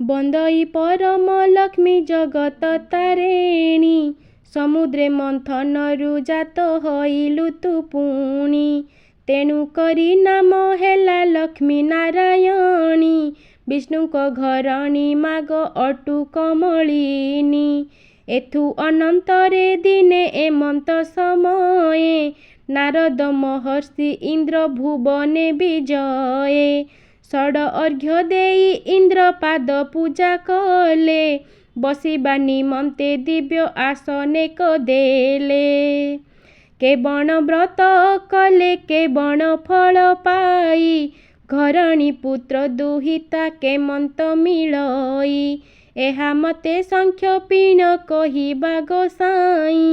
ବନ୍ଦଇ ପରମ ଲକ୍ଷ୍ମୀ ଜଗତ ତାରିଣୀ, ସମୁଦ୍ରେ ମନ୍ଥନରୁ ଜାତ ହଇଲୁ ତୁ ପୁଣି। ତେଣୁ କରି ନାମ ହେଲା ଲକ୍ଷ୍ମୀ ନାରାୟଣୀ, ବିଷ୍ଣୁଙ୍କ ଘରଣୀ ମାଗ ଅଟୁ କମଳିନୀ। ଏଥୁ ଅନନ୍ତରେ ଦିନେ ଏମନ୍ତ ସମୟେ, ନାରଦ ମହର୍ଷି ଇନ୍ଦ୍ର ଭୁବନେ ବିଜୟେ। ଷଡ଼ ଅର୍ଘ୍ୟ ଦେଇ ଇନ୍ଦ୍ର ପାଦ ପୂଜା କଲେ, ବସିବା ନିମନ୍ତେ ଦିବ୍ୟ ଆସନେକ ଦେଲେ। କେବଣ ବ୍ରତ କଲେ କେବଣ ଫଳ ପାଇ, ଘରଣୀ ପୁତ୍ର ଦୁହିତା କେମନ୍ତ ମିଳଇ। ଏହା ମତେ ସଂଖ୍ୟ ପିଣ କହିବା ଗୋସାଇଁ,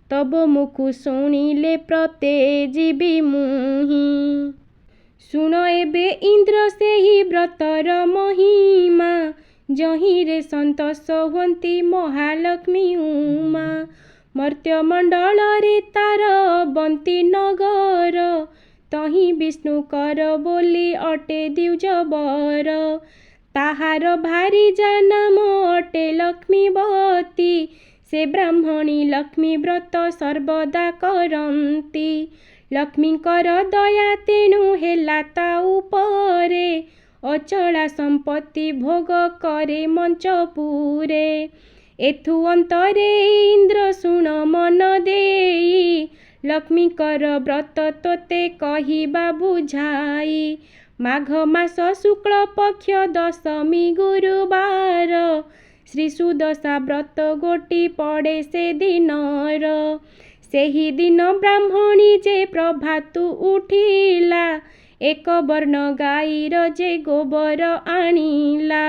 ତବ ମୁଖୁ ଶୁଣିଲେ ପ୍ରତେ ଯିବି ମୁହିଁ। ଶୁଣ ଏବେ ଇନ୍ଦ୍ର ସେହି ବ୍ରତର ମହିମା, ଯହିଁରେ ସନ୍ତୋଷ ହୁଅନ୍ତି ମହାଲକ୍ଷ୍ମୀ ଉମା। ମର୍ତ୍ତ୍ୟ ମଣ୍ଡଳରେ ତାର ବନ୍ତୀ ନଗର, ତହିଁ ବିଷ୍ଣୁଙ୍କର ବୋଲି ଅଟେ ଦ୍ୱିଜବର। ତାହାର ଭାରିଜା ନାମ ଅଟେ ଲକ୍ଷ୍ମୀବତୀ, ସେ ବ୍ରାହ୍ମଣୀ ଲକ୍ଷ୍ମୀ ବ୍ରତ ସର୍ବଦା କରନ୍ତି। ଲକ୍ଷ୍ମୀଙ୍କର ଦୟା ତେଣୁ ହେଲା ତା ଉପରେ, ଅଚଳା ସମ୍ପତ୍ତି ଭୋଗ କରେ ମଞ୍ଚପୁରେ। ଏଥୁ ଅନ୍ତରେ ଇନ୍ଦ୍ର ଶୁଣ ମନ ଦେଇ, ଲକ୍ଷ୍ମୀଙ୍କର ବ୍ରତ ତୋତେ କହିବା ବୁଝାଇ। ମାଘ ମାସ ଶୁକ୍ଳ ପକ୍ଷ ଦଶମୀ ଗୁରୁବାର, ଶ୍ରୀ ସୁଦଶା ବ୍ରତ ଗୋଟି ପଡ଼େ ସେ ଦିନର। ସେହି ଦିନ ବ୍ରାହ୍ମଣୀ ଯେ ପ୍ରଭାତୁ ଉଠିଲା, ଏକ ବର୍ଣ୍ଣ ଗାଈର ଯେ ଗୋବର ଆଣିଲା।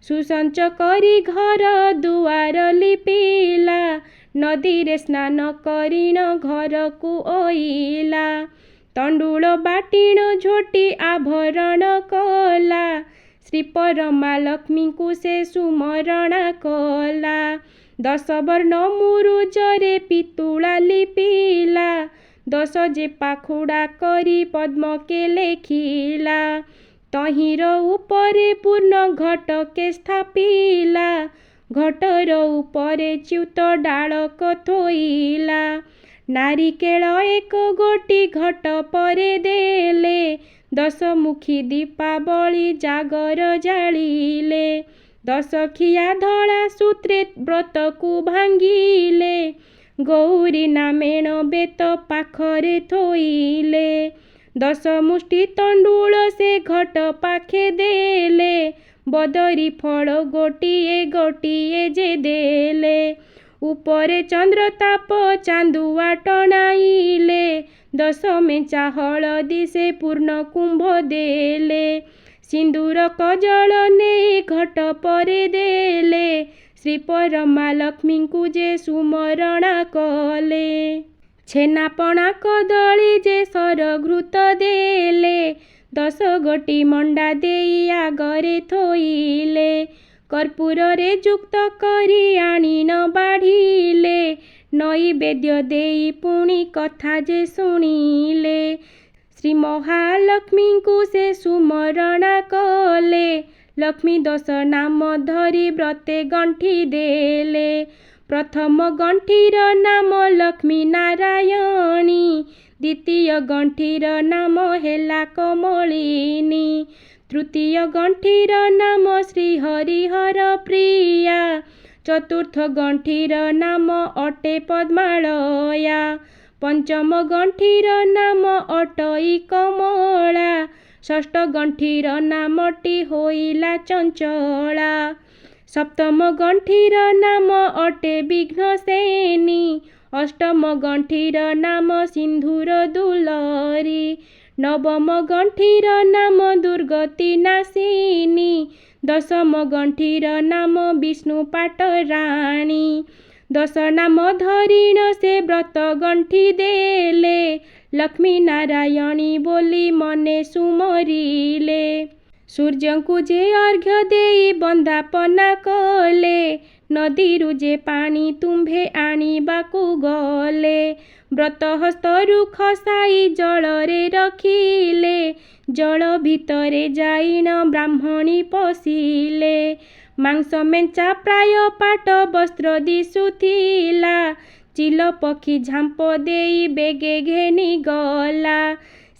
ସୁସଞ୍ଚ କରି ଘର ଦୁଆର ଲିପିଲା, ନଦୀରେ ସ୍ନାନ କରିଣ ଘରକୁ ଅଇଲା। ତଣ୍ଡୁଳ ବାଟିଣ ଝୋଟି ଆଭରଣ କଲା, ଶ୍ରୀ ପରମା ଲକ୍ଷ୍ମୀଙ୍କୁ ସେ ସୁମରଣା କଲା। ଦଶବର୍ଣ୍ଣ ମୁରୁଜରେ ପିତୁଳା ଲିପିଲା, ଦଶ ଯେ ପାଖୁଡ଼ା କରି ପଦ୍ମକେ ଲେଖିଲା। ତହିଁର ଉପରେ ପୂର୍ଣ୍ଣ ଘଟକେ ସ୍ଥାପିଲା, ଘଟର ଉପରେ ଚ୍ୟୁତ ଡାଳକ ଥୋଇଲା। ନାରିକେଳ ଏକ ଗୋଟି ଘଟ ପରେ ଦେଲେ, ଦଶମୁଖୀ ଦୀପାବଳି ଜାଗର ଜାଳିଲେ। ଦଶଖିଆ ଧଳା ସୂତ୍ରେ ବ୍ରତକୁ ଭାଙ୍ଗିଲେ, ଗୌରୀ ନାମେଣ ବେତ ପାଖରେ ଥୋଇଲେ। ଦଶମୁଷ୍ଟି ତଣ୍ଡୁଳ ସେ ଘଟ ପାଖେ ଦେଲେ, ବଦରି ଫଳ ଗୋଟିଏ ଗୋଟିଏ ଯେ ଦେଲେ। ଉପରେ ଚନ୍ଦ୍ରତାପ ଚାନ୍ଦୁଆ ଟଣାଇଲେ, ଦଶ ମେଞ୍ଚା ହଳଦୀ ସେ ପୂର୍ଣ୍ଣ କୁମ୍ଭ ଦେଲେ। ସିନ୍ଦୂର କଜଳ ନେଇ ଘଟ ପରେ ଦେଲେ, ଶ୍ରୀ ପରମା ଲକ୍ଷ୍ମୀଙ୍କୁ ଯେ ସୁମରଣା କଲେ। ଛେନାପଣା କଦଳୀ ଯେ ସରଘୃତ ଦେଲେ, ଦଶ ଗୋଟି ମଣ୍ଡା ଦେଇ ଆଗରେ ଥୋଇଲେ। କର୍ପୂରରେ ଯୁକ୍ତ କରି ଆଣିଣ ବାଢ଼ିଲେ, ନୈବେଦ୍ୟ ଦେଇ ପୁଣି କଥା ଯେ ଶୁଣିଲେ। ଶ୍ରୀ ମହାଲକ୍ଷ୍ମୀଙ୍କୁ ସେ ସୁମରଣା କଲେ, ଲକ୍ଷ୍ମୀ ଦଶ ନାମ ଧରି ବ୍ରତେ ଗଣ୍ଠି ଦେଲେ। ପ୍ରଥମ ଗଣ୍ଠିର ନାମ ଲକ୍ଷ୍ମୀ ନାରାୟଣୀ, ଦ୍ୱିତୀୟ ଗଣ୍ଠିର ନାମ ହେଲା କମଳିନୀ, ତୃତୀୟ ଗଣ୍ଠିର ନାମ ଶ୍ରୀ ହରିହର ପ୍ରିୟା, ଚତୁର୍ଥ ଗଣ୍ଠିର ନାମ ଅଟେ ପଦ୍ମାଳୟା, ପଞ୍ଚମ ଗଣ୍ଠିର ନାମ ଅଟଇ କମଳା, ଷଷ୍ଠ ଗଣ୍ଠିର ନାମଟି ହୋଇଲା ଚଞ୍ଚଳା, ସପ୍ତମ ଗଣ୍ଠିର ନାମ ଅଟେ ବିଘ୍ନସେନୀ, ଅଷ୍ଟମ ଗଣ୍ଠିର ନାମ ସିନ୍ଧୁର ଦୁଲରୀ, ନବମ ଗଣ୍ଠିର ନାମ ଦୁର୍ଗତି ନାଶିନୀ, ଦଶମ ଗଣ୍ଠିର ନାମ ବିଷ୍ଣୁ ପାଟରାଣୀ। ଦଶ ନାମ ଧରିଣ ସେ ବ୍ରତ ଗଣ୍ଠି ଦେଲେ, ଲକ୍ଷ୍ମୀ ନାରାୟଣୀ ବୋଲି ମନେ ସୁମରିଲେ। ସୂର୍ଯ୍ୟଙ୍କୁ ଯେ ଅର୍ଘ୍ୟ ଦେଇ ବନ୍ଦାପନା କଲେ, ନଦୀରୁ ଯେ ପାଣି ତୁମ୍ଭେ ଆଣିବାକୁ ଗଲେ। ବ୍ରତ ହସ୍ତରୁ ଖସାଇ ଜଳରେ ରଖିଲେ, ଜଳ ଭିତରେ ଯାଇଣ ବ୍ରାହ୍ମଣୀ ପଶିଲେ। ମାଂସ ମେଞ୍ଚା ପ୍ରାୟ ପାଟ ବସ୍ତ୍ର ଦିଶୁଥିଲା। ଚିଲ ପକ୍ଷୀ ଝାମ୍ପ ଦେଇ ବେଗେ ଘେନି ଗଲା।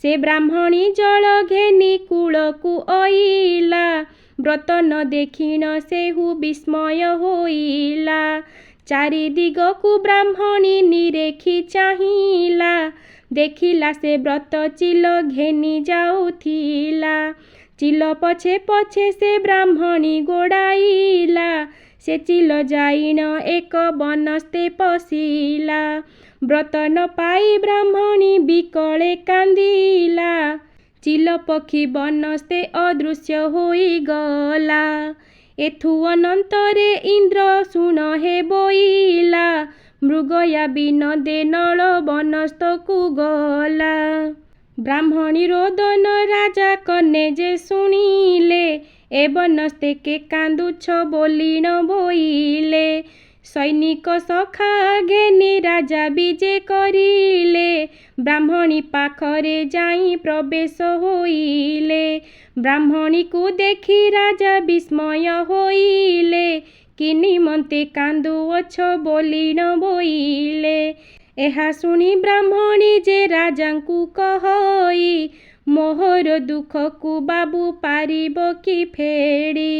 ସେ ବ୍ରାହ୍ମଣୀ ଜଳ ଘେନି କୂଳକୁ ଅଇଲା। ବ୍ରତ ନ ଦେଖିଣ ସେହୁ ବିସ୍ମୟ ହୋଇଲା। ଚାରିଦିଗକୁ ବ୍ରାହ୍ମଣୀ ନିରେଖି ଚାହିଁଲା। ଦେଖିଲା ସେ ବ୍ରତ ଚିଲ ଘେନି ଯାଉଥିଲା। ଚିଲ ପଛେ ପଛେ ସେ ବ୍ରାହ୍ମଣୀ ଗୋଡ଼ାଇଲା। ସେ ଚିଲ ଯାଇଣ ଏକ ବନସ୍ତେ ପଶିଲା। ବ୍ରତ ନ ପାଇ ବ୍ରାହ୍ମଣୀ ବିକଳେ କାନ୍ଦିଲା। ଚିଲ ପକ୍ଷୀ ବନସ୍ତେ ଅଦୃଶ୍ୟ ହୋଇଗଲା। ଏଥୁ ଅନନ୍ତରେ ଇନ୍ଦ୍ର ଶୁଣ ହେ ବୋଇଲା। ମୃଗୟା ବିନୋଦେ ନଳ ବନସ୍ତକୁ ଗଲା। ବ୍ରାହ୍ମଣୀ ରୋଦନ ରାଜା କନେ ଯେ ଶୁଣିଲେ। ଏ ବନସ୍ତେ କେ କାନ୍ଦୁଛ ବୋଲିଣ ବୋଇଲେ। ସୈନିକ ସଖା ଘେନି ରାଜା ବିଜେ କରିଲେ। ବ୍ରାହ୍ମଣୀ ପାଖରେ ଯାଇ ପ୍ରବେଶ ହୋଇଲେ। ବ୍ରାହ୍ମଣୀକୁ ଦେଖି ରାଜା ବିସ୍ମୟ ହୋଇଲେ। କି ନିମନ୍ତେ କାନ୍ଦୁଅଛ ବୋଲିଣ ବୋଇଲେ। ଏହା ଶୁଣି ବ୍ରାହ୍ମଣୀ ଯେ ରାଜାଙ୍କୁ କହଇ। ମୋହର ଦୁଃଖକୁ ବାବୁ ପାରିବ କି ଫେଡ଼ି।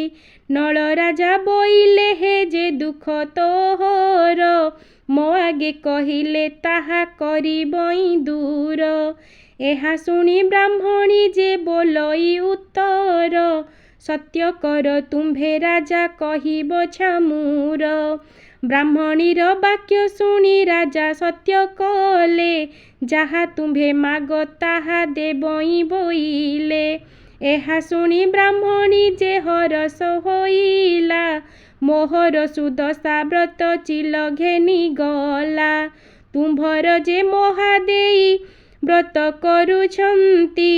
ନଳ ରାଜା ବୋଇଲେ ହେ ଯେ ଦୁଃଖ ତୋହର। ମୋ ଆଗେ କହିଲେ ତାହା କରିବଇଁ ଦୂର। ଏହା ଶୁଣି ବ୍ରାହ୍ମଣୀ ଯେ ବୋଲଇ ଉତ୍ତର। ସତ୍ୟ କର ତୁମ୍ଭେ ରାଜା କହିବ ଛାମୁର। ବ୍ରାହ୍ମଣୀର ବାକ୍ୟ ଶୁଣି ରାଜା ସତ୍ୟ କଲେ। ଯାହା ତୁମ୍ଭେ ମାଗ ତାହା ଦେବଇଁ ବୋଇଲେ। ଏହା ଶୁଣି ବ୍ରାହ୍ମଣୀ ଯେ ହରଷ ହୋଇଲା। ମୋହର ସୁଦଶା ବ୍ରତ ଚିଲ ଘେନି ଗଲା। ତୁମ୍ଭର ଯେ ମହାଦେଇ ବ୍ରତ କରୁଛନ୍ତି।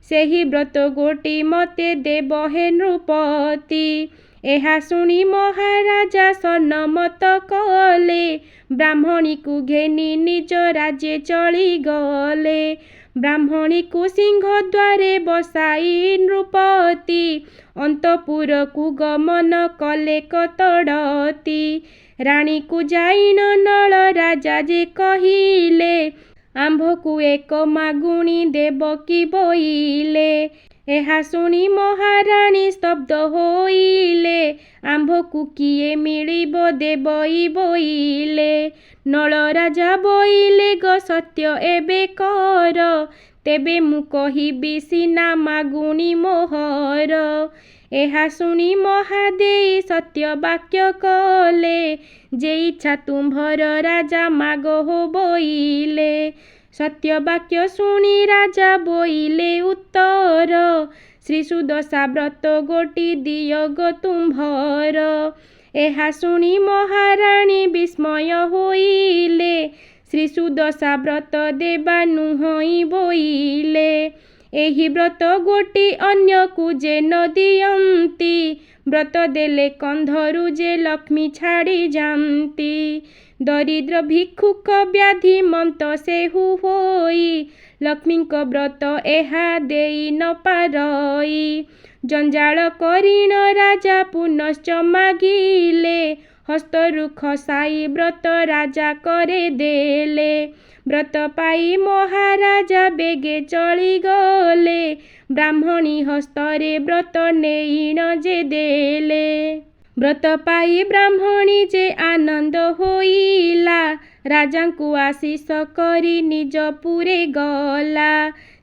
ସେହି ବ୍ରତ ଗୋଟି ମତେ ଦେବ ହେ ନୃପତି। ଏହା ଶୁଣି ମହାରାଜା ସନ୍ମତ କଲେ। ବ୍ରାହ୍ମଣୀକୁ ଘେନି ନିଜ ରାଜ୍ୟେ ଚଳିଗଲେ। ବ୍ରାହ୍ମଣୀକୁ ସିଂହଦ୍ୱାରେ ବସାଇ ନୃପତି। ଅନ୍ତଃପୁରକୁ ଗମନ କଲେ କତଡ଼ତି। ରାଣୀକୁ ଯାଇଣ ନଳ ରାଜା ଯେ କହିଲେ। ଆମ୍ଭକୁ ଏକ ମାଗୁଣି ଦେବ କି ବୋଇଲେ। ଏହା ଶୁଣି ମହାରାଣୀ ସ୍ତବ୍ଧ ହୋଇଲେ। ଆମ୍ଭକୁ କିଏ ମିଳିବ ଦେବଇ ବୋଇଲେ। ନଳ ରାଜା ବୋଇଲେ ଗ ସତ୍ୟ ଏବେ କର। ତେବେ ମୁଁ କହିବି ସିନା ମାଗୁଣି ମୋହର। ଏହା ଶୁଣି ମହାଦେଇ ସତ୍ୟ ବାକ୍ୟ କଲେ। ଯେ ଇଚ୍ଛା ତୁମ୍ଭର ରାଜା ମାଗ ହୋ ବୋଇଲେ। ସତ୍ୟ ବାକ୍ୟ ଶୁଣି ରାଜା ବୋଇଲେ ଉତ୍ତର। ଶ୍ରୀ ସୁଦଶା ବ୍ରତ ଗୋଟି ଦିଅ ଗୋ ତୁମ୍ଭର। ଏହା ଶୁଣି ମହାରାଣୀ ବିସ୍ମୟ ହୋଇଲେ। ଶ୍ରୀ ସୁଦଶା ବ୍ରତ ଦେବା ନୁହଁଇ ବୋଇଲେ। ଏହି ବ୍ରତ ଗୋଟି ଅନ୍ୟକୁ ଯେ ନ ଦିଅନ୍ତି। ବ୍ରତ ଦେଲେ କନ୍ଧରୁ ଯେ ଲକ୍ଷ୍ମୀ ଛାଡ଼ି ଯାନ୍ତି। ଦରିଦ୍ର ଭିକ୍ଷୁକ ବ୍ୟାଧି ମନ୍ତ ସେହୁ ହୋଇ। ଲକ୍ଷ୍ମୀଙ୍କ ବ୍ରତ ଏହା ଦେଇ ନ ପାରଇ। ଜଞ୍ଜାଳ କରିଣ ରାଜା ପୁନଶ୍ଚ ମାଗିଲେ। ହସ୍ତରୁ ଖସାଇ ବ୍ରତ ରାଜା करे ଦେଲେ। ବ୍ରତ ପାଇ ମହାରାଜା ବେଗେ ଚଳିଗଲେ। ବ୍ରାହ୍ମଣୀ ହସ୍ତରେ ବ୍ରତ ନେଇଣ ଯେ ଦେଲେ। ବ୍ରତ ପାଇ ବ୍ରାହ୍ମଣୀ ଯେ ଆନନ୍ଦ ହୋଇଲା। ରାଜାଙ୍କୁ ଆଶିଷ କରି ନିଜ ପୁରେ ଗଲା।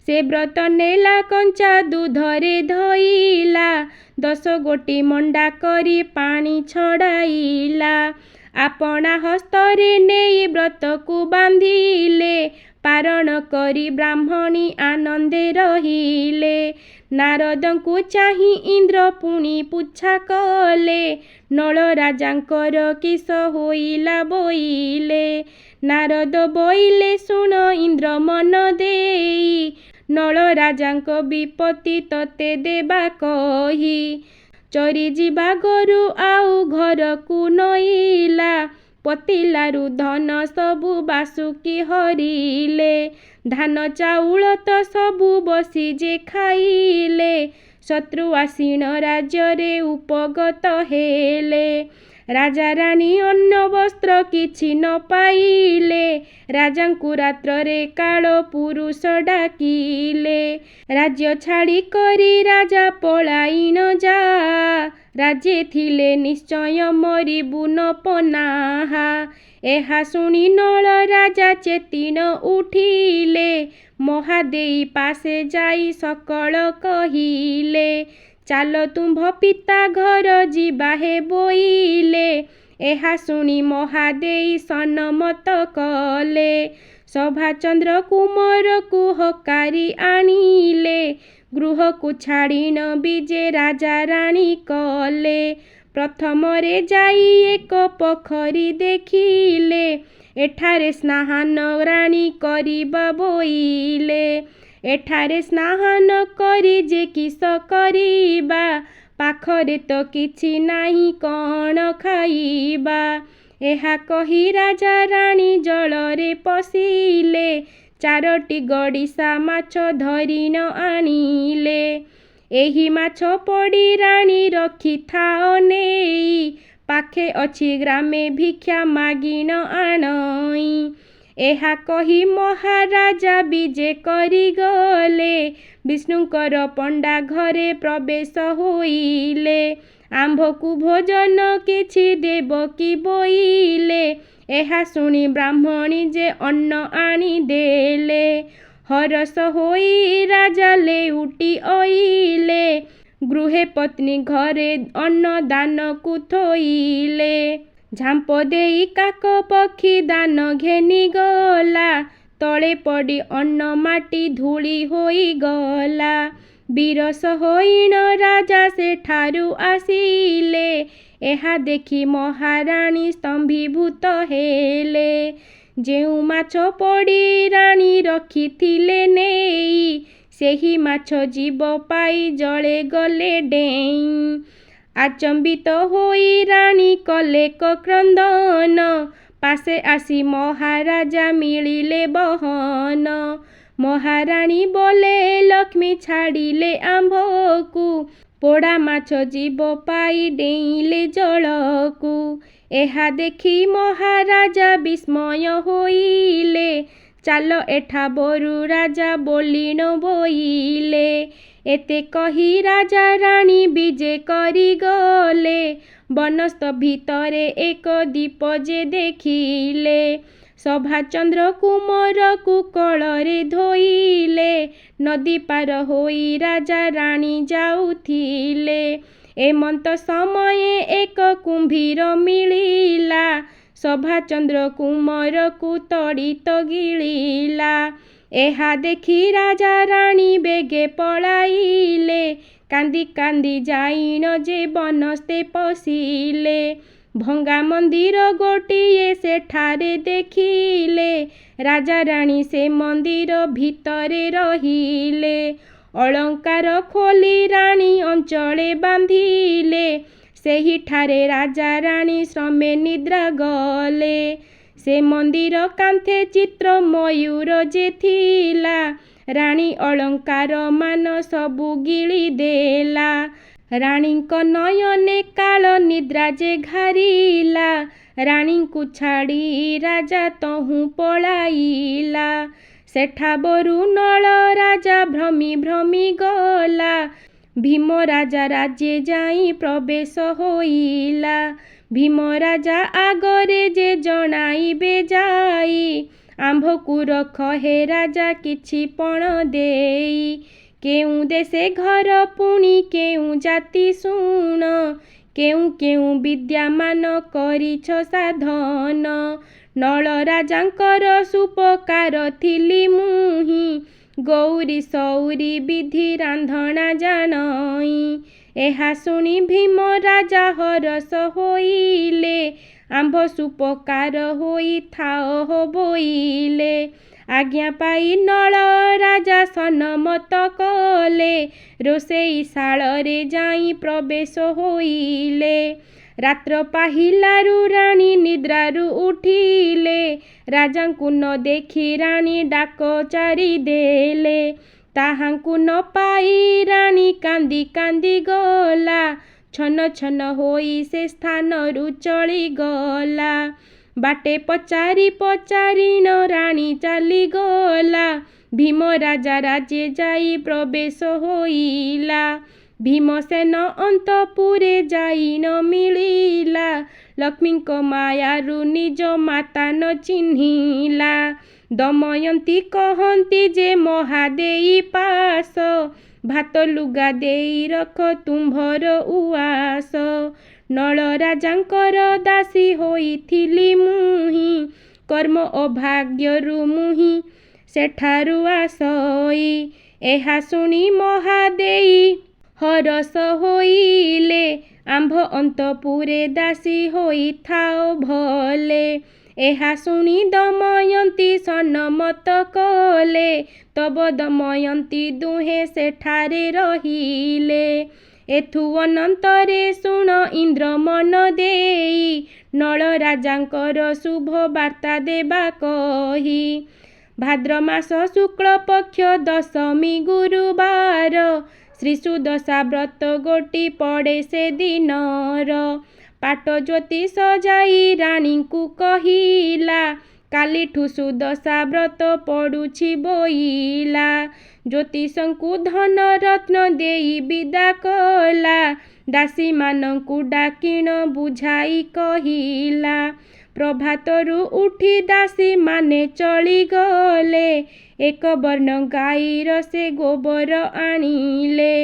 ସେ ବ୍ରତ ନେଲା କଞ୍ଚା ଦୁଧରେ ଧଇଲା। 10 ଗୋଟି ମଣ୍ଡା କରି ପାଣି ଛଡ଼ାଇଲା। ଆପଣା ହସ୍ତରେ ନେଇ ବ୍ରତକୁ ବାନ୍ଧିଲେ। ପାରଣ କରି ବ୍ରାହ୍ମଣୀ ଆନନ୍ଦେ ରହିଲେ। ନାରଦଙ୍କୁ ଚାହିଁ ଇନ୍ଦ୍ର ପୁଣି ପୁଚ୍ଛା କଲେ। ନଳ ରାଜାଙ୍କର କିସ ହୋଇଲା ବୋଇଲେ। ନାରଦ ବୋଇଲେ ଶୁଣ ଇନ୍ଦ୍ର ମନ ଦେଇ। ନଳ ରାଜାଙ୍କ ବିପତ୍ତି ତତେ ଦେବା କହି। ଚରି ଯିବା ଗୋରୁ ଆଉ ଘରକୁ ନଇଲା। ପତିଲାରୁ ଧନ ସବୁ ବାସୁକି ହରିଲେ। ଧାନ ଚାଉଳ ତ ସବୁ ବସି ଯେ ଖାଇଲେ। ଶତ୍ରୁ ଆସୀନ ରାଜ୍ୟରେ ଉପଗତ ହେଲେ। ରାଜା ରାଣୀ ଅନ୍ନ ବସ୍ତ୍ର କିଛି ନ ପାଇଲେ, ରାଜାଙ୍କୁ ରାତ୍ରରେ କାଳ ପୁରୁଷ ଡାକିଲେ। ରାଜ୍ୟ ଛାଡ଼ି କରି ରାଜା ପଳାଇ ନ ଯା, ରାଜେ ଥିଲେ ନିଶ୍ଚୟ ମରିବୁ ନ ପନାହା। ଏହା ଶୁଣି ନଳ ରାଜା ଚେତି ନ ଉଠିଲେ, ମହାଦେଇ ପାଶେ ଯାଇ ସକଳ କହିଲେ। ଚାଲ ତୁମ୍ଭ ପିତା ଘର ଯିବା ହେ ବୋଇଲେ। ଏହା ଶୁଣି ମହାଦେଇ ସନମତ କଲେ। ସଭାଚନ୍ଦ୍ର କୁମରକୁ ହକାରି ଆଣିଲେ, ଗୃହକୁ ଛାଡ଼ି ନ ବିଜେ ରାଜା ରାଣୀ କଲେ। ପ୍ରଥମରେ ଯାଇ ଏକ ପୋଖରୀ ଦେଖିଲେ, ଏଠାରେ ସ୍ନାନ ରାଣୀ କରିବା ବୋଇଲେ। ଏଠାରେ ସ୍ନାନ କରି ଯେ କିସ କରିବା, ପାଖରେ ତ କିଛି ନାହିଁ କ'ଣ ଖାଇବା। ଏହା କହି ରାଜା ରାଣୀ ଜଳରେ ପଶିଲେ, ଚାରୋଟି ଗଡ଼ିସା ମାଛ ଧରି ନ ଆଣିଲେ। ଏହି ମାଛ ପୋଡ଼ି ରାଣୀ ରଖିଥାଅ ନେଇ, ପାଖେ ଅଛି ଗ୍ରାମେ ଭିକ୍ଷା ମାଗି ନ ଆଣଇ। ଏହା କହି ମହାରାଜା ବିଜେ କରିଗଲେ, ବିଷ୍ଣୁଙ୍କର ପଣ୍ଡା ଘରେ ପ୍ରବେଶ ହୋଇଲେ। ଆମ୍ଭକୁ ଭୋଜନ କିଛି ଦେବ କି ବୋଇଲେ, ଏହା ଶୁଣି ବ୍ରାହ୍ମଣୀ ଯେ ଅନ୍ନ ଆଣିଦେଲେ। ହରଷ ହୋଇ ରାଜା ଲେଉଟି ଅଇଲେ, ଗୃହେ ପତ୍ନୀ ଘରେ ଅନ୍ନ ଦାନକୁ ଥୋଇଲେ। ଝାମ୍ପ ଦେଇ କାକ ପକ୍ଷୀ ଦାନ ଘେନିଗଲା, ତଳେ ପଡ଼ି ଅନ୍ନ ମାଟି ଧୂଳି ହୋଇଗଲା। ବିରସ ହୋଇଣ ରାଜା ସେଠାରୁ ଆସିଲେ, ଏହା ଦେଖି ମହାରାଣୀ ସ୍ତମ୍ଭୀଭୂତ ହେଲେ। ଯେଉଁ ମାଛ ପୋଡ଼ି ରାଣୀ ରଖିଥିଲେ ନେଇ, ସେହି ମାଛ ଜୀବ ପାଇ ଜଳେ ଗଲେ ଡେଇଁ। ଆଚମ୍ବିତ ହୋଇ ରାଣୀ କଲେ କ୍ରନ୍ଦନ, ପାଶେ ଆସି ମହାରାଜା ମିଳିଲେ ବହନ। ମହାରାଣୀ ବୋଲେ ଲକ୍ଷ୍ମୀ ଛାଡ଼ିଲେ ଆମ୍ଭକୁ, ପୋଡ଼ା ମାଛ ଜୀବ ପାଇ ଡେଇଁଲେ ଜଳକୁ। ଏହା ଦେଖି ମହାରାଜା ବିସ୍ମୟ ହୋଇଲେ, ଚାଲ ଏଠା ବରୁ ରାଜା ବୋଲି ନ ବୋଇଲେ। ଏତେ କହି ରାଜା ରାଣୀ ବିଜେ କରିଗଲେ, ବନସ୍ତ ଭିତରେ ଏକ ଦୀପ ଯେ ଦେଖିଲେ। ସଭାଚନ୍ଦ୍ର କୁମରକୁ କୋଳରେ ଧୋଇଲେ, ନଦୀ ପାର ହୋଇ ରାଜା ରାଣୀ ଯାଉଥିଲେ। ଏମନ୍ତ ସମୟେ ଏକ କୁମ୍ଭୀର ମିଳିଲା, ସଭାଚନ୍ଦ୍ର କୁମରକୁ ତଡ଼ିତ ଗିଳିଲା। ଏହା ଦେଖି ରାଜା ରାଣୀ ବେଗେ ପଳାଇଲେ, କାନ୍ଦି କାନ୍ଦି ଯାଇଣ ଯେ ବନସ୍ତେ ପଶିଲେ। ଭଙ୍ଗା ମନ୍ଦିର ଗୋଟିଏ ସେଠାରେ ଦେଖିଲେ, ରାଜା ରାଣୀ ସେ ମନ୍ଦିର ଭିତରେ ରହିଲେ। ଅଳଙ୍କାର ଖୋଲି ରାଣୀ ଅଞ୍ଚଳେ ବାନ୍ଧିଲେ, ସେହିଠାରେ ରାଜା ରାଣୀ ଶ୍ରମେ ନିଦ୍ରା ଗଲେ। ସେ ମନ୍ଦିର କାନ୍ଥେ ଚିତ୍ର ମୟୂର ଯେ ଥିଲା, ରାଣୀ ଅଳଙ୍କାର ମାନ ସବୁ ଗିଳି ଦେଲା। ରାଣୀଙ୍କ ନୟନେ କାଳ ନିଦ୍ରା ଯେ ଘାରିଲା, ରାଣୀଙ୍କୁ ଛାଡ଼ି ରାଜା ତହୁଁ ପଳାଇଲା। ସେଠା ବରୁ ନଳ ରାଜା ଭ୍ରମି ଭ୍ରମି ଗଲା, ଭୀମ ରାଜା ରାଜ୍ୟେ ଯାଇ ପ୍ରବେଶ ହୋଇଲା। ଭୀମ ରାଜା ଆଗରେ ଯେ ଜଣାଇବେ ଯାଇ, ଆମ୍ଭକୁ ରଖ ହେ ରାଜା କିଛି ପଣ ଦେଇ। କେଉଁ ଦେଶେ ଘର ପୁଣି କେଉଁ ଜାତି ଶୁଣ, କେଉଁ କେଉଁ ବିଦ୍ୟାମାନ କରିଛ ସାଧନ। ନଳ ରାଜାଙ୍କର ସୁପକାର ଥିଲି ମୁହିଁ, ଗୌରୀ ସଉରି ବିଧି ରାନ୍ଧଣା ଜାଣଇ। ଏହା ଶୁଣି ଭୀମ ରାଜା ହରଷ ହୋଇଲେ, ଆମ୍ଭ ସୁପକାର ହୋଇଥାଅ ବୋଇଲେ। ଆଜ୍ଞା ପାଇ ନଳ ରାଜା ସନମତ କଲେ, ରୋଷେଇ ଶାଳରେ ଯାଇ ପ୍ରବେଶ ହୋଇଲେ। ରାତ୍ର ପାହିଲାରୁ ରାଣୀ ନିଦ୍ରାରୁ ଉଠିଲେ, ରାଜାଙ୍କୁ ନ ଦେଖି ରାଣୀ ଡାକ ଚାରିଦେଲେ। ତାହାଙ୍କୁ ନ ପାଇ ରାଣୀ କାନ୍ଦି କାନ୍ଦି ଗଲା। ଛନ ଛନ ହୋଇ ସେ ସ୍ଥାନରୁ ଚଳିଗଲା। ବାଟେ ପଚାରି ପଚାରିଣ ରାଣୀ ଚାଲିଗଲା। ଭୀମ ରାଜା ରାଜେ ଯାଇ ପ୍ରବେଶ ହୋଇଲା। ଭୀମସେନ ଅନ୍ତପୁରେ ଯାଇ ନ ମିଳିଲା। ଲକ୍ଷ୍ମୀଙ୍କ ମାୟାରୁ ନିଜ ମାତା ନ ଚିହ୍ନିଲା। ଦମୟନ୍ତୀ କହନ୍ତି ଯେ ମହାଦେଇ ପାଶ। ଭାତ ଲୁଗା ଦେଇ ରଖ ତୁମ୍ଭର ଉଆସ। ନଳ ରାଜାଙ୍କର ଦାସୀ ହୋଇଥିଲି ମୁହିଁ। କର୍ମ ଅଭାଗ୍ୟରୁ ମୁହିଁ ସେଠାରୁ ଆସଇ। ଏହା ଶୁଣି ମହାଦେଇ ହରଷ ହୋଇଲେ। ଆମ୍ଭ ଅନ୍ତପୁରେ ଦାସୀ ହୋଇଥାଅ ଭଲେ। ଏହା ଶୁଣି ଦମୟନ୍ତୀ ସନ୍ମତ କଲେ। ତବ ଦମୟନ୍ତୀ ଦୁହେଁ ସେଠାରେ ରହିଲେ। ଏଥୁ ଅନନ୍ତରେ ଶୁଣ ଇନ୍ଦ୍ର ମନ ଦେଇ। ନଳ ରାଜାଙ୍କର ଶୁଭ ବାର୍ତ୍ତା ଦେବା କହି। ଭାଦ୍ର ମାସ ଶୁକ୍ଳ ପକ୍ଷ ଦଶମୀ ଗୁରୁବାର। ଶ୍ରୀ ସୁଦଶା ବ୍ରତ ଗୋଟି ପଡ଼େ ସେ ଦିନର। ପାଟ ଜ୍ୟୋତିଷ ଯାଇ ରାଣୀଙ୍କୁ କହିଲା। କାଲିଠୁ ସୁଦଶା ବ୍ରତ ପଡ଼ୁଛି ବୋଇଲା। ଜ୍ୟୋତିଷଙ୍କୁ ଧନ ରତ୍ନ ଦେଇ ବିଦା କଲା। ଦାସୀମାନଙ୍କୁ ଡାକିଣ ବୁଝାଇ କହିଲା। ପ୍ରଭାତରୁ ଉଠି ଦାସୀମାନେ ଚଳିଗଲେ। ଏକ ବର୍ଣ୍ଣ ଗାଈର ସେ ଗୋବର ଆଣିଲେ।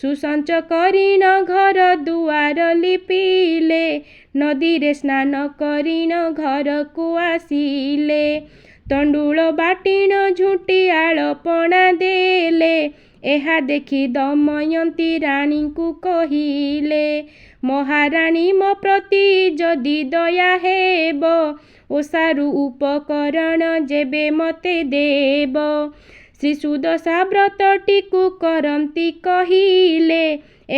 ସୁସଞ୍ଚ କରିଣ ଘର ଦୁଆର ଲିପିଲେ। ନଦୀରେ ସ୍ନାନ କରିଣ ଘରକୁ ଆସିଲେ। ତଣ୍ଡୁଳ ବାଟିଣ ଝୁଟି ଆଳପଣା ଦେଲେ। ଏହା ଦେଖି ଦମୟନ୍ତୀ ରାଣୀଙ୍କୁ କହିଲେ। ମହାରାଣୀ ମୋ ପ୍ରତି ଯଦି ଦୟା ହେବ। ଓଷାରୁ ଉପକରଣ ଯେବେ ମୋତେ ଦେବ। ଶ୍ରୀ ସୁଦଶା ବ୍ରତଟିକୁ କରନ୍ତି କହିଲେ।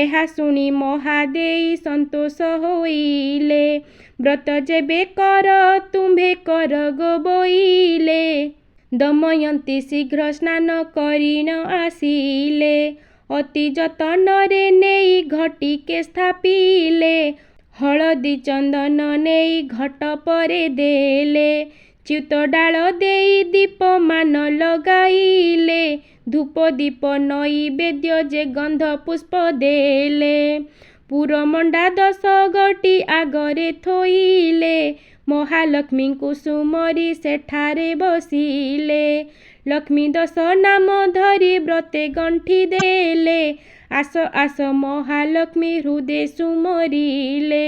ଏହା ଶୁଣି ମହାଦେଇ ସନ୍ତୋଷ ହୋଇଲେ। ବ୍ରତ ଯେବେ କର ତୁମ୍ଭେ କର ଗୋ ବୋଇଲେ। ଦମୟନ୍ତୀ ଶୀଘ୍ର ସ୍ନାନ କରିଣ ଆସିଲେ। ଅତି ଯତନରେ ନେଇ ଘଟିକେ ସ୍ଥାପିଲେ। ହଳଦୀ ଚନ୍ଦନ ନେଇ ଘଟ ପରେ ଦେଲେ। ଚ୍ୟୁତ ଡାଳ ଦେଇ ଦୀପମାନ ଲଗାଇଲେ। ଧୂପ ଦୀପ ନୈବେଦ୍ୟ ଯେ ଗନ୍ଧ ପୁଷ୍ପ ଦେଲେ। ପୁରମଣ୍ଡା 10 ଗୋଟି ଆଗରେ ଥୋଇଲେ। ମହାଲକ୍ଷ୍ମୀଙ୍କୁ ସୁମରି ସେଠାରେ ବସିଲେ। ଲକ୍ଷ୍ମୀ 10 ନାମ ଧରି ବ୍ରତେ ଗଣ୍ଠି ଦେଲେ। ଆସ ଆସ ମହାଲକ୍ଷ୍ମୀ ହୃଦେ ସୁମରିଲେ।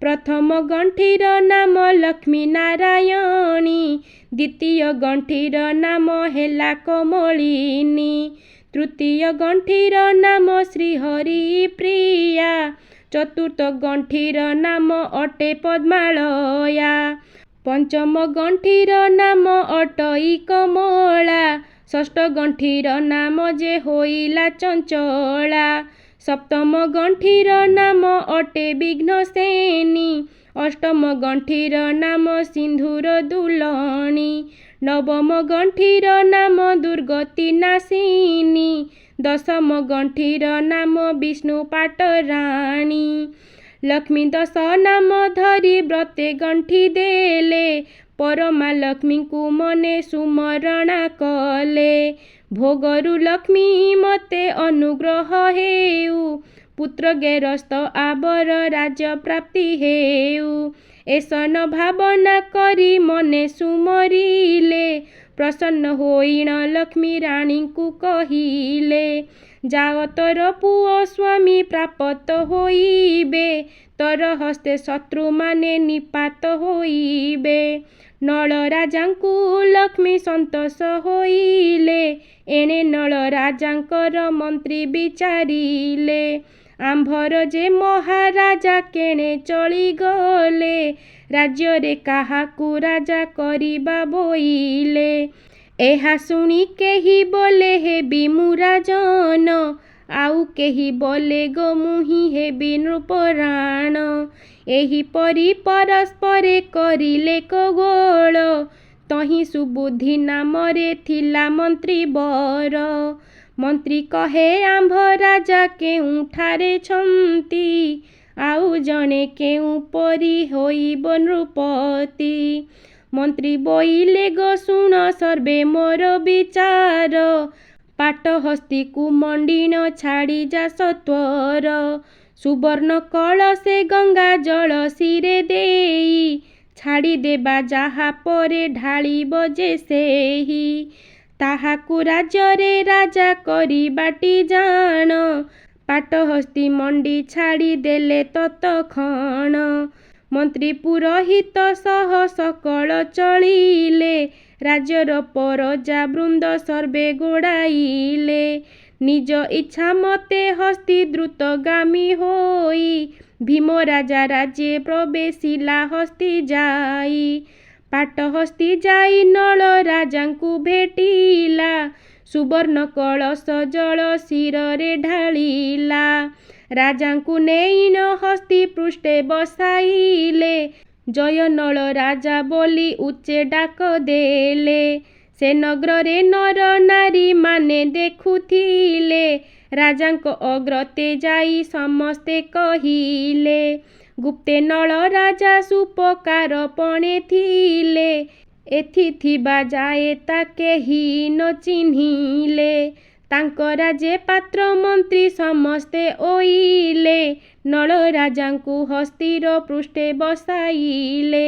ପ୍ରଥମ ଗଣ୍ଠିର ନାମ ଲକ୍ଷ୍ମୀ ନାରାୟଣୀ। ଦ୍ୱିତୀୟ ଗଣ୍ଠିର ନାମ ହେଲା କମଳିନୀ। ତୃତୀୟ ଗଣ୍ଠିର ନାମ ଶ୍ରୀହରି ପ୍ରିୟା। ଚତୁର୍ଥ ଗଣ୍ଠିର ନାମ ଅଟେ ପଦ୍ମାଳୟା। ପଞ୍ଚମ ଗଣ୍ଠିର ନାମ ଅଟଇ କମଳା। ଷଷ୍ଠ ଗଣ୍ଠିର ନାମ ଯେ ହୋଇଲା ଚଞ୍ଚଳା। ସପ୍ତମ ଗଣ୍ଠିର ନାମ ଅଟେ ବିଘ୍ନସେନୀ। ଅଷ୍ଟମ ଗଣ୍ଠିର ନାମ ସିନ୍ଧୁର ଦୁଲଣୀ। ନବମ ଗଣ୍ଠିର ନାମ ଦୁର୍ଗତି ନାଶିନୀ। ଦଶମ ଗଣ୍ଠିର ନାମ ବିଷ୍ଣୁ ପାଟରାଣୀ। ଲକ୍ଷ୍ମୀ 10 ନାମ ଧରି ବ୍ରତେ ଗଣ୍ଠି ଦେଲେ। ପରମା ଲକ୍ଷ୍ମୀଙ୍କୁ ମନେ ସୁମରଣା କଲେ। ଭୋଗରୁ ଲକ୍ଷ୍ମୀ ମୋତେ ଅନୁଗ୍ରହ ହେଉ। ପୁତ୍ର ଗେରସ୍ତ ଆବର ରାଜ୍ୟ ପ୍ରାପ୍ତି ହେଉ। ଏସନ ଭାବନା କରି ମନେ ସୁମରିଲେ। ପ୍ରସନ୍ନ ହୋଇଣ ଲକ୍ଷ୍ମୀ ରାଣୀଙ୍କୁ କହିଲେ। ଯାଅ ତୋର ପୁଅ ସ୍ୱାମୀ ପ୍ରାପ୍ତ ହୋଇବେ। ତୋର ହସ୍ତେ ଶତ୍ରୁମାନେ ନିପାତ ହୋଇବେ। ନଳ ରାଜାଙ୍କୁ ଲକ୍ଷ୍ମୀ ସନ୍ତୋଷ ହୋଇଲେ। ଏଣେ ନଳ ରାଜାଙ୍କର ମନ୍ତ୍ରୀ ବିଚାରିଲେ। ଆମ୍ଭର ଯେ ମହାରାଜା କେଣେ ଚଳିଗଲେ। ରାଜ୍ୟରେ କାହାକୁ ରାଜା କରିବା ବୋଇଲେ। ଏହା ଶୁଣି କେହି ବୋଲେ ହେବି ମୁଁ ରାଜନ। ଆଉ କେହି ବୋଲେ ଗୋ ମୁହିଁ ହେବି ନୃପରାଣ। ଏହିପରି ପରସ୍ପରେ କରିଲେ ଖଗୋଳ। ତହିଁ ସୁବୁଦ୍ଧି ନାମରେ ଥିଲା ମନ୍ତ୍ରୀ ବର। ମନ୍ତ୍ରୀ କହେ ଆମ୍ଭ ରାଜା କେଉଁଠାରେ ଛନ୍ତି, ଆଉ ଜଣେ କେଉଁପରି ହୋଇବ ନୃପତି। ମନ୍ତ୍ରୀ ବୋଇଲେ ଗୋ ଶୁଣ ସର୍ବେ ମୋର ବିଚାର, ପାଟହସ୍ତୀକୁ ମଣ୍ଡିନ ଛାଡ଼ି ଯା ସତ୍ୱର। ସୁବର୍ଣ୍ଣ କଳସେ ଗଙ୍ଗା ଜଳ ଶିରେ ଦେଇ, ଛାଡ଼ିଦେବା ଯାହା ପରେ ଢାଳିବ ଯେ ସେହି। ତାହାକୁ ରାଜ୍ୟରେ ରାଜା କରି ବାଟି ଜାଣ, ପାଟହସ୍ତୀ ମଣ୍ଡି ଛାଡ଼ିଦେଲେ ତତକ୍ଷଣ। ମନ୍ତ୍ରୀ ପୁରୋହିତ ସହ ସକଳ ଚଳିଲେ, ରାଜ୍ୟର ପରଜା ବୃନ୍ଦ ସର୍ବେ ଗୋଡ଼ାଇଲେ। ନିଜ ଇଚ୍ଛା ମତେ ହସ୍ତୀ ଦ୍ରୁତଗାମୀ ହୋଇ, ଭୀମ ରାଜା ରାଜ୍ୟେ ପ୍ରବେଶିଲା ହସ୍ତୀ ଯାଇ। ପାଟହସ୍ତୀ ଯାଇ ନଳ ରାଜାଙ୍କୁ ଭେଟିଲା, ସୁବର୍ଣ୍ଣ କଳସ ଜଳ ଶିରରେ ଢାଳିଲା। ରାଜାଙ୍କୁ ନେଇନ ହସ୍ତୀ ପୃଷ୍ଠେ ବସାଇଲେ, ଜୟ ନଳ ରାଜା ବୋଲି ଉଚ୍ଚେ ଡାକ ଦେଲେ। ସେ ନଗରରେ ନର ନାରୀ ମାନେ ଦେଖୁଥିଲେ, ରାଜାଙ୍କ ଅଗ୍ରତେ ଯାଇ ସମସ୍ତେ କହିଲେ। ଗୁପ୍ତେ ନଳ ରାଜା ସୁପକାର ପଣେ ଥିଲେ, ଏଥି ଥିବା ଯାଏ ତା କେହି ନ ଚିହ୍ନିଲେ। ତାଙ୍କ ରାଜେ ପାତ୍ର ମନ୍ତ୍ରୀ ସମସ୍ତେ ଓଇଲେ, ନଳ ରାଜାଙ୍କୁ ହସ୍ତୀର ପୃଷ୍ଠେ ବସାଇଲେ।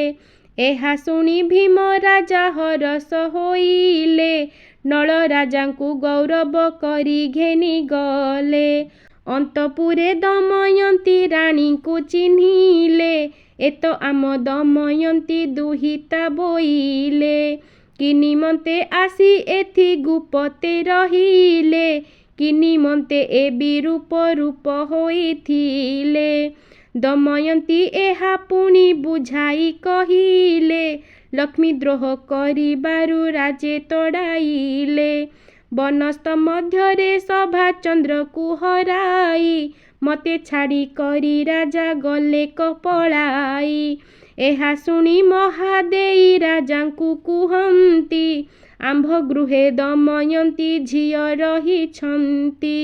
ଏହା ଶୁଣି ଭୀମ ରାଜା ହରଷ ହୋଇଲେ, ନଳ ରାଜାଙ୍କୁ ଗୌରବ କରି ଘେନି ଗଲେ। ଅନ୍ତପୁରେ ଦମୟନ୍ତୀ ରାଣୀଙ୍କୁ ଚିହ୍ନିଲେ, ଏ ତ ଆମ ଦମୟନ୍ତୀ ଦୁହିତା ବୋଇଲେ। କି ନିମନ୍ତେ ଆସି ଏଥି ଗୁପତେ ରହିଲେ, କି ନିମନ୍ତେ ଏ ବିରୂପ ରୂପ ହୋଇଥିଲେ। ଦମୟନ୍ତୀ ଏହା ପୁଣି ବୁଝାଇ କହିଲେ, ଲକ୍ଷ୍ମୀ ଦ୍ରୋହ କରିବାରୁ ରାଜେ ତଡ଼ାଇଲେ। ବନସ୍ତ ମଧ୍ୟରେ ସଭା ଚନ୍ଦ୍ରକୁ ହରାଇ, ମତେ ଛାଡ଼ି କରି ରାଜା ଗଲେ କପଳାଇ। ଏହା ଶୁଣି ମହାଦେଇ ରାଜାଙ୍କୁ କୁହନ୍ତି, ଆମ୍ଭ ଗୃହେ ଦମୟନ୍ତୀ ଝିଅ ରହିଛନ୍ତି।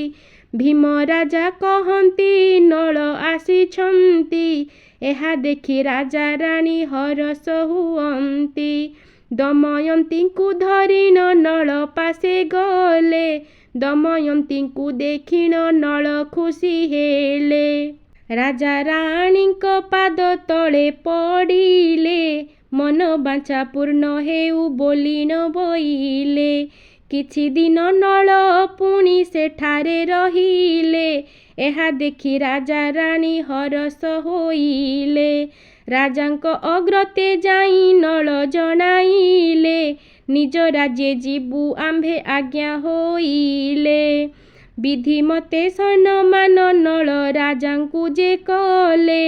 ଭୀମ ରାଜା କହନ୍ତି ନଳ ଆସିଛନ୍ତି, ଏହା ଦେଖି ରାଜା ରାଣୀ ହରଷ ହୁଅନ୍ତି। ଦମୟନ୍ତୀଙ୍କୁ ଧରିଣ ନଳ ପାଶେ ଗଲେ, ଦମୟନ୍ତୀଙ୍କୁ ଦେଖିଣ ନଳ ଖୁସି ହେଲେ। ରାଜା ରାଣୀଙ୍କ ପାଦ ତଳେ ପଡ଼ିଲେ, ମନ ବାଞ୍ଛା ପୂର୍ଣ୍ଣ ହେଉ ବୋଲି ନ ବୋଇଲେ। କିଛି ଦିନ ନଳ ପୁଣି ସେଠାରେ ରହିଲେ, ଏହା ଦେଖି ରାଜା ରାଣୀ ହରଷ ହୋଇଲେ। ରାଜାଙ୍କ ଅଗ୍ରତେ ଯାଇ ନଳ ଜଣାଇଲେ, ନିଜ ରାଜ୍ୟେ ଯିବୁ ଆମ୍ଭେ ଆଜ୍ଞା ହୋଇଲେ। ବିଧି ମତେ ସମ୍ମାନ ନଳ ରାଜାଙ୍କୁ ଯେ କଲେ,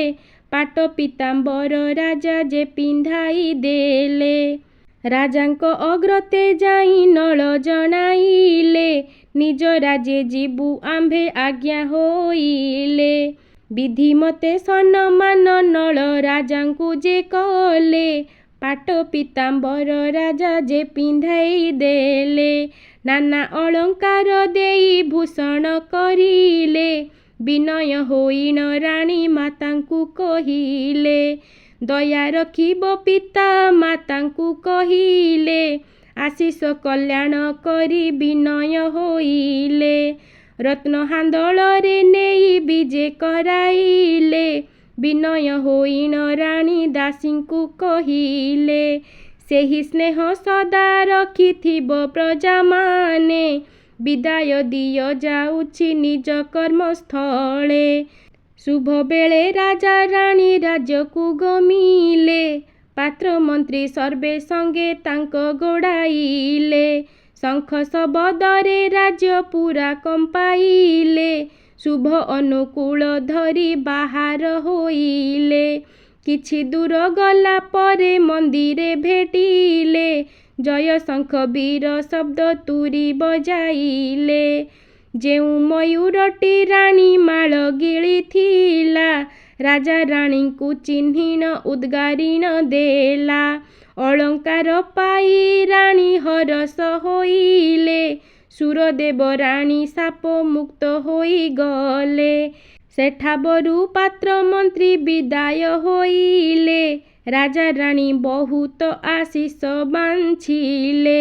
ପାଟ ପୀତାମ୍ବର ରାଜା ଯେ ପିନ୍ଧାଇ ଦେଲେ। ରାଜାଙ୍କ ଅଗ୍ରତେ ଯାଇ ନଳ ଜଣାଇଲେ, ନିଜ ରାଜ୍ୟେ ଯିବୁ ଆମ୍ଭେ ଆଜ୍ଞା ହୋଇଲେ। ବିଧି ମତେ ସମ୍ମାନ ନଳ ରାଜାଙ୍କୁ ଯେ କଲେ, ପାଟ ପୀତାମ୍ବର ରାଜା ଯେ ପିନ୍ଧାଇ ଦେଲେ। ନାନା ଅଳଙ୍କାର ଦେଇ ଭୂଷଣ କରିଲେ, ବିନୟ ହୋଇଣ ରାଣୀ ମାତାଙ୍କୁ କହିଲେ। ଦୟା ରଖିବ ପିତା ମାତାଙ୍କୁ କହିଲେ, ଆଶିଷ କଲ୍ୟାଣ କରି ବିନୟ ହୋଇଲେ। ରତ୍ନ ହାନ୍ଦଳରେ ନେଇ ବିଜେ କରାଇଲେ, ବିନୟ ହୋଇଣ ରାଣୀ ଦାସୀଙ୍କୁ କହିଲେ। ସେହି ସ୍ନେହ ସଦା ରଖିଥିବ ପ୍ରଜାମାନେ, ବିଦାୟ ଦିଅ ଯାଉଛି ନିଜ କର୍ମସ୍ଥଳେ। ଶୁଭ ବେଳେ ରାଜା ରାଣୀ ରାଜ୍ୟକୁ ଗମିଲେ, ପାତ୍ର ମନ୍ତ୍ରୀ ସର୍ବେ ସଙ୍ଗେ ତାଙ୍କ ଗୋଡ଼ାଇଲେ। ଶଙ୍ଖ ଶବଦରେ ରାଜ୍ୟ ପୁରା କମ୍ପାଇଲେ, ଶୁଭ ଅନୁକୂଳ ଧରି ବାହାର ହୋଇଲେ। କିଛି ଦୂର ଗଲା ପରେ ମନ୍ଦିରେ ଭେଟିଲେ, ଜୟ ଶଙ୍ଖ ବୀର ଶବ୍ଦ ତୁରୀ ବଜାଇଲେ। ଯେଉଁ ମୟୂରଟି ରାଣୀ ମାଳ ଗିଳିଥିଲା, ରାଜା ରାଣୀଙ୍କୁ ଚିହ୍ନିଣ ଉଦ୍ଗାରିଣ ଦେଲା। ଅଳଙ୍କାର ପାଇ ରାଣୀ ହରଷ ହୋଇଲେ, ସୁରଦେବ ରାଣୀ ସାପ ମୁକ୍ତ ହୋଇଗଲେ। ସେଠାବରୁ ପାତ୍ର ମନ୍ତ୍ରୀ ବିଦାୟ ହୋଇଲେ। ରାଜା ରାଣୀ ବହୁତ ଆଶିଷ ବାଞ୍ଛିଲେ।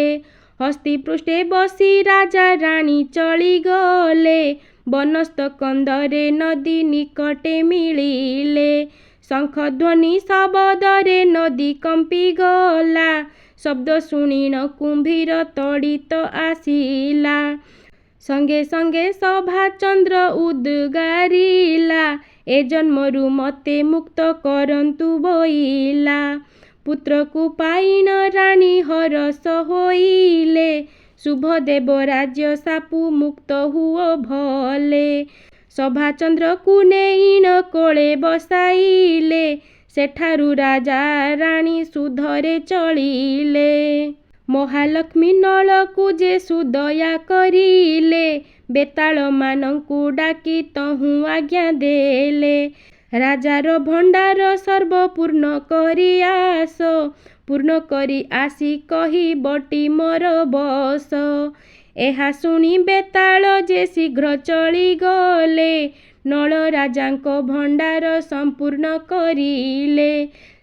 ହସ୍ତୀ ପୃଷ୍ଠେ ବସି ରାଜା ରାଣୀ ଚଳିଗଲେ। ବନସ୍ତ କନ୍ଦରେ ନଦୀ ନିକଟେ ମିଳିଲେ। ଶଙ୍ଖଧ୍ୱନି ଶବଦରେ ନଦୀ କମ୍ପିଗଲା। ଶବ୍ଦ ଶୁଣିଣ କୁମ୍ଭୀର ତଡ଼ିତ ଆସିଲା। ସଙ୍ଗେ ସଙ୍ଗେ ସଭାଚନ୍ଦ୍ର ଉଦ୍ଗାରିଲା। ଏ ଜନ୍ମରୁ ମତେ ମୁକ୍ତ କରନ୍ତୁ ବୋଇଲା। ପୁତ୍ରକୁ ପାଇଣ ରାଣୀ ହରଷ ହୋଇଲେ। ଶୁଭଦେବ ରାଜ୍ୟ ସାପୁ ମୁକ୍ତ ହୁଅ ଭଲେ। ସଭାଚନ୍ଦ୍ରକୁ ନେଇଣ କୋଳେ ବସାଇଲେ। ସେଠାରୁ ରାଜା ରାଣୀ ସୁଧରେ ଚଳିଲେ। ମହାଲକ୍ଷ୍ମୀ ନଳକୁ ଯେ ସୁଦୟା କରିଲେ। ବେତାଳମାନଙ୍କୁ ଡାକି ତହୁଁ ଆଜ୍ଞା ଦେଲେ। ରାଜାର ଭଣ୍ଡାର ସର୍ବ ପୂର୍ଣ୍ଣ କରି ଆସ। ପୂର୍ଣ୍ଣ କରି ଆସି କହିବଟି ମୋର ବସ। ଏହା ଶୁଣି ବେତାଳ ଯେ ଶୀଘ୍ର ଚଳିଗଲେ। ନଳ ରାଜାଙ୍କ ଭଣ୍ଡାର ସମ୍ପୂର୍ଣ୍ଣ କରିଲେ।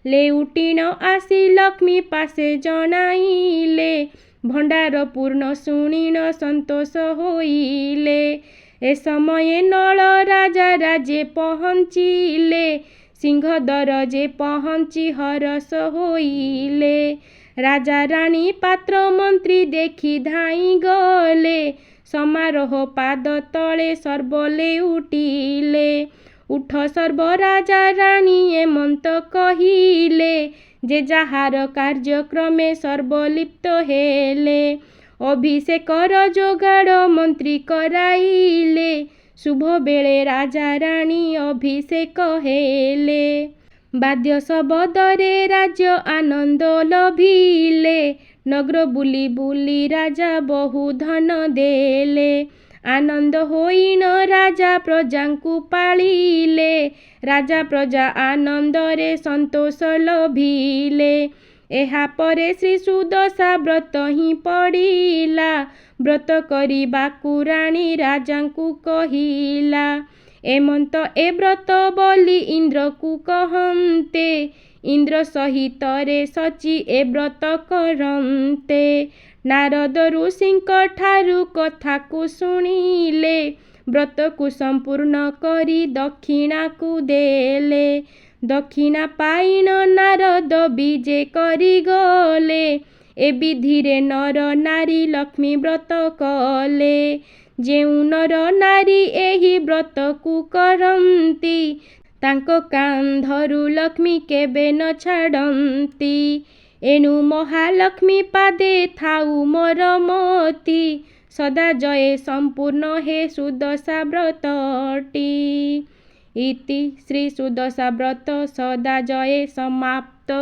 ଲେଉଟିଣ ଆସି ଲକ୍ଷ୍ମୀ ପାଶେ ଜଣାଇଲେ। ଭଣ୍ଡାର ପୂର୍ଣ୍ଣ ଶୁଣିଣ ସନ୍ତୋଷ ହୋଇଲେ। ଏ ସମୟେ ନଳ ରାଜା ରାଜେ ପହଞ୍ଚିଲେ। ସିଂହଦର ଯେ ପହଞ୍ଚି ହରଷ ହୋଇଲେ। ରାଜା ରାଣୀ ପାତ୍ର ମନ୍ତ୍ରୀ ଦେଖି ଧାଇଁ ଗଲେ। ସମାରୋହ ପାଦ ତଳେ ସର୍ବ ଲେଉଟିଲେ। ଉଠ ସର୍ବ ରାଜା ରାଣୀ ଏମନ୍ତ କହିଲେ। ଯେ ଯାହାର କାର୍ଯ୍ୟକ୍ରମେ ସର୍ବଲିପ୍ତ ହେଲେ। ଅଭିଷେକର ଯୋଗାଡ଼ ମନ୍ତ୍ରୀ କରାଇଲେ। ଶୁଭ ବେଳେ ରାଜା ରାଣୀ ଅଭିଷେକ ହେଲେ। ବାଦ୍ୟ ଶବଦରେ ରାଜ୍ୟ ଆନନ୍ଦ ଲଭିଲେ। ନଗର ବୁଲି ବୁଲି ରାଜା ବହୁ ଧନ ଦେଲେ। ଆନନ୍ଦ ହୋଇଣ ରାଜା ପ୍ରଜାଙ୍କୁ ପାଳିଲେ। ରାଜା ପ୍ରଜା ଆନନ୍ଦରେ ସନ୍ତୋଷ ଲଭିଲେ। ଏହା ପରେ ଶ୍ରୀ ସୁଦଶା ବ୍ରତ ହିଁ ପଡ଼ିଲା। ବ୍ରତ କରିବାକୁ ରାଣୀ ରାଜାଙ୍କୁ କହିଲା। ଏମନ୍ତ ଏ ବ୍ରତ ବୋଲି ଇନ୍ଦ୍ରକୁ କହନ୍ତେ। ଇନ୍ଦ୍ର ସହିତରେ ସଚି ଏ ବ୍ରତ କରନ୍ତେ। ନାରଦ ଋଷିଙ୍କ ଠାରୁ କଥାକୁ ଶୁଣିଲେ। ବ୍ରତକୁ ସମ୍ପୂର୍ଣ୍ଣ କରି ଦକ୍ଷିଣାକୁ ଦେଲେ। ଦକ୍ଷିଣା ପାଇଣ ନାରଦ ବିଜେ କରିଗଲେ। ଏ ବିଧିରେ ନର ନାରୀ ଲକ୍ଷ୍ମୀ ବ୍ରତ କଲେ। ଯେଉଁ ନର ନାରୀ ଏହି ବ୍ରତକୁ କରନ୍ତି। ତାଙ୍କ କାନ୍ଧରୁ ଲକ୍ଷ୍ମୀ କେବେ ନ ଛାଡ଼ନ୍ତି। ଏଣୁ ମହାଲକ୍ଷ୍ମୀ ପାଦେ ଥାଉ ମୋର ମତି। ସଦା ଜୟେ ସମ୍ପୂର୍ଣ୍ଣ ହେ ସୁଦଶା ବ୍ରତଟି। ଇତି ଶ୍ରୀ ସୁଦଶା ବ୍ରତ ସଦା ଜୟେ ସମାପ୍ତ।